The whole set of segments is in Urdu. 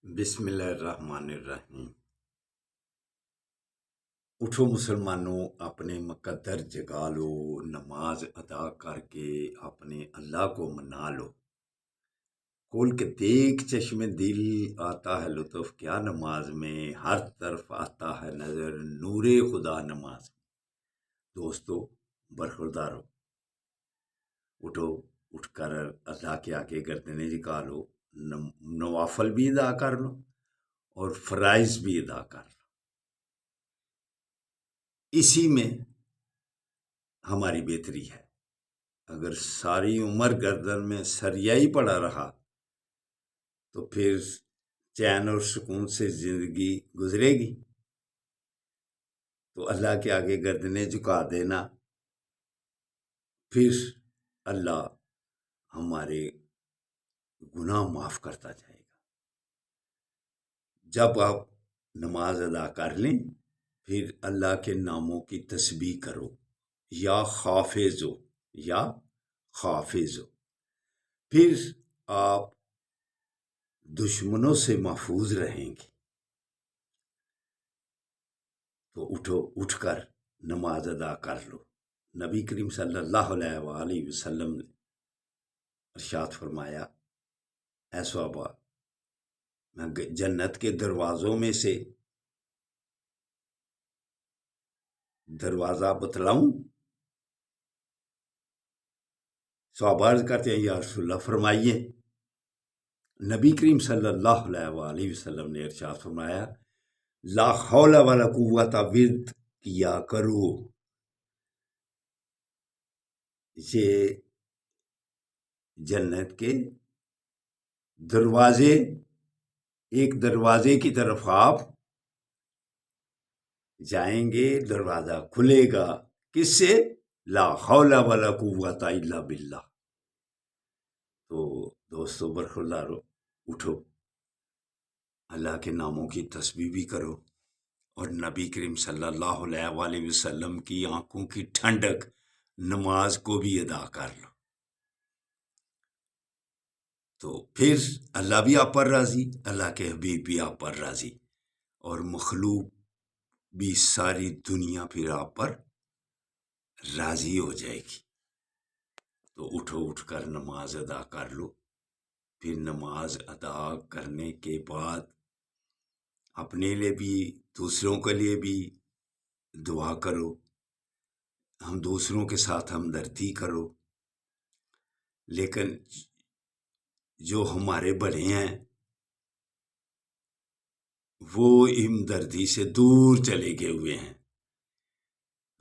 بسم اللہ الرحمن الرحیم۔ اٹھو مسلمانوں، اپنے مقدر جگا لو، نماز ادا کر کے اپنے اللہ کو منا لو۔ کھول کے دیکھ چشم دل، آتا ہے لطف کیا نماز میں، ہر طرف آتا ہے نظر نور خدا نماز میں۔ دوستو برخوردارو، اٹھو، اٹھ کر اللہ کے آگے گردنیں جھکا لو، نوافل بھی ادا کر لو اور فرائض بھی ادا کر لو۔ اسی میں ہماری بہتری ہے۔ اگر ساری عمر گردن میں سریا ہی پڑا رہا تو پھر چین اور سکون سے زندگی گزرے گی؟ تو اللہ کے آگے گردنیں جھکا دینا، پھر اللہ ہمارے گناہ معاف کرتا جائے گا۔ جب آپ نماز ادا کر لیں، پھر اللہ کے ناموں کی تسبیح کرو، یا حافظ ہو یا حافظ ہو۔ پھر آپ دشمنوں سے محفوظ رہیں گے۔ تو اٹھو، اٹھ کر نماز ادا کر لو۔ نبی کریم صلی اللہ علیہ وآلہ وسلم نے ارشاد فرمایا، اے صحابہ، میں جنت کے دروازوں میں سے دروازہ بتلاؤں؟ صحابہ عرض کرتے ہیں، یا رسول اللہ فرمائیے۔ نبی کریم صلی اللہ علیہ وآلہ وسلم نے ارشاد فرمایا، لا حول ولا قوت ورد کیا کرو۔ یہ جنت کے دروازے، ایک دروازے کی طرف آپ جائیں گے، دروازہ کھلے گا، کس سے؟ لا حول ولا قوت الا باللہ۔ تو دوستو برخوردارو، اٹھو، اللہ کے ناموں کی تسبیح بھی کرو، اور نبی کریم صلی اللہ علیہ وآلہ وسلم کی آنکھوں کی ٹھنڈک نماز کو بھی ادا کر لو۔ تو پھر اللہ بھی آپ پر راضی، اللہ کے حبیب بھی آپ پر راضی، اور مخلوق بھی، ساری دنیا پھر آپ پر راضی ہو جائے گی۔ تو اٹھو، اٹھ کر نماز ادا کر لو۔ پھر نماز ادا کرنے کے بعد اپنے لیے بھی، دوسروں کے لیے بھی دعا کرو، ہم دوسروں کے ساتھ ہمدردی کرو۔ لیکن جو ہمارے بڑے ہیں وہ ہمدردی سے دور چلے گئے ہوئے ہیں۔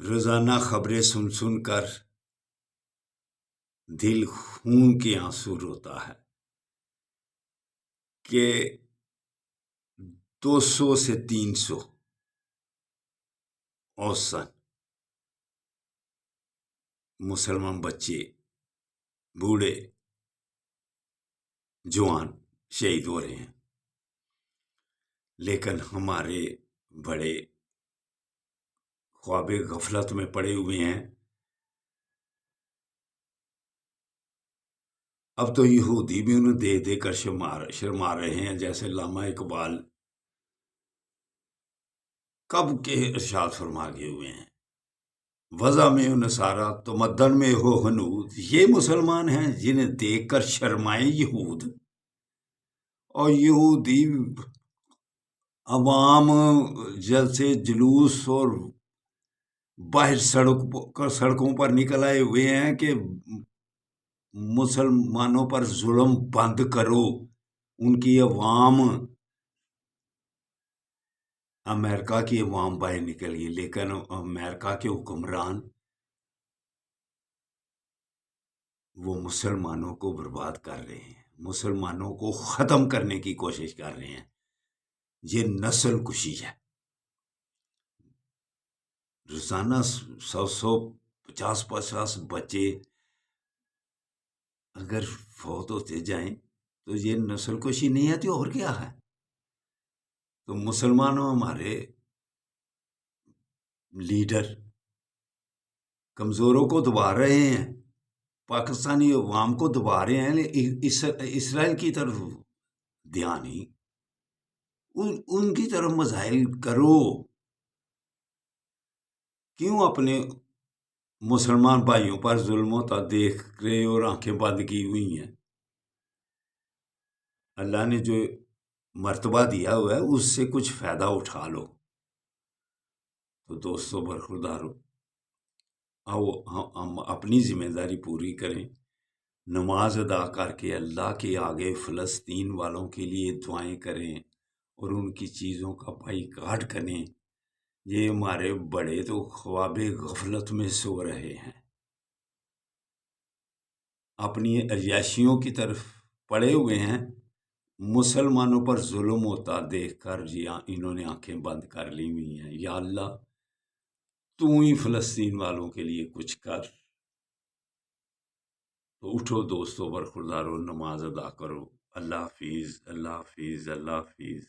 روزانہ خبریں سن سن کر دل خون کے آنسو روتا ہے کہ 200 سے 300 اوسط مسلمان بچے، بوڑھے، جوان شہید ہو رہے ہیں، لیکن ہمارے بڑے خواب غفلت میں پڑے ہوئے ہیں۔ اب تو یہودی بھی انہیں دے دے کر شرما رہے ہیں، جیسے علامہ اقبال کب کے ارشاد فرما گئے ہوئے ہیں، وضع میں نصارہ تمدن میں ہو ہنود۔ یہ مسلمان ہیں جنہیں دیکھ کر شرمائے یہود، اور یہودی عوام جلسے جلوس اور باہر سڑکوں پر نکل آئے ہوئے ہیں کہ مسلمانوں پر ظلم بند کرو۔ ان کی عوام، امریکہ کی عوام باہر نکلی، لیکن امریکہ کے حکمران وہ مسلمانوں کو برباد کر رہے ہیں، مسلمانوں کو ختم کرنے کی کوشش کر رہے ہیں۔ یہ نسل کشی ہے۔ روزانہ 100 50 بچے اگر فوت ہوتے جائیں تو یہ نسل کشی نہیں ہے تو اور کیا ہے؟ تو مسلمانوں، ہمارے لیڈر کمزوروں کو دبا رہے ہیں، پاکستانی عوام کو دبا رہے ہیں، اسرائیل کی طرف دھیان ہی ان کی طرف مزاحل کرو. کیوں اپنے مسلمان بھائیوں پر ظلم ہوتا دیکھ رہے اور آنکھیں بند کی ہوئی ہیں؟ اللہ نے جو مرتبہ دیا ہوا ہے اس سے کچھ فائدہ اٹھا لو. تو دوستو برخوردارو، آؤ ہم اپنی ذمہ داری پوری کریں، نماز ادا کر کے اللہ کے آگے فلسطین والوں کے لیے دعائیں کریں اور ان کی چیزوں کا بائیکاٹ کریں. یہ ہمارے بڑے تو خواب غفلت میں سو رہے ہیں، اپنی عیاشیوں کی طرف پڑے ہوئے ہیں. مسلمانوں پر ظلم ہوتا دیکھ کر انہوں نے آنکھیں بند کر لی ہوئی ہیں. یا اللہ تو ہی فلسطین والوں کے لیے کچھ کر. تو اٹھو دوستو برخوردارو، نماز ادا کرو. اللہ حافظ، اللہ حافظ، اللہ حافظ.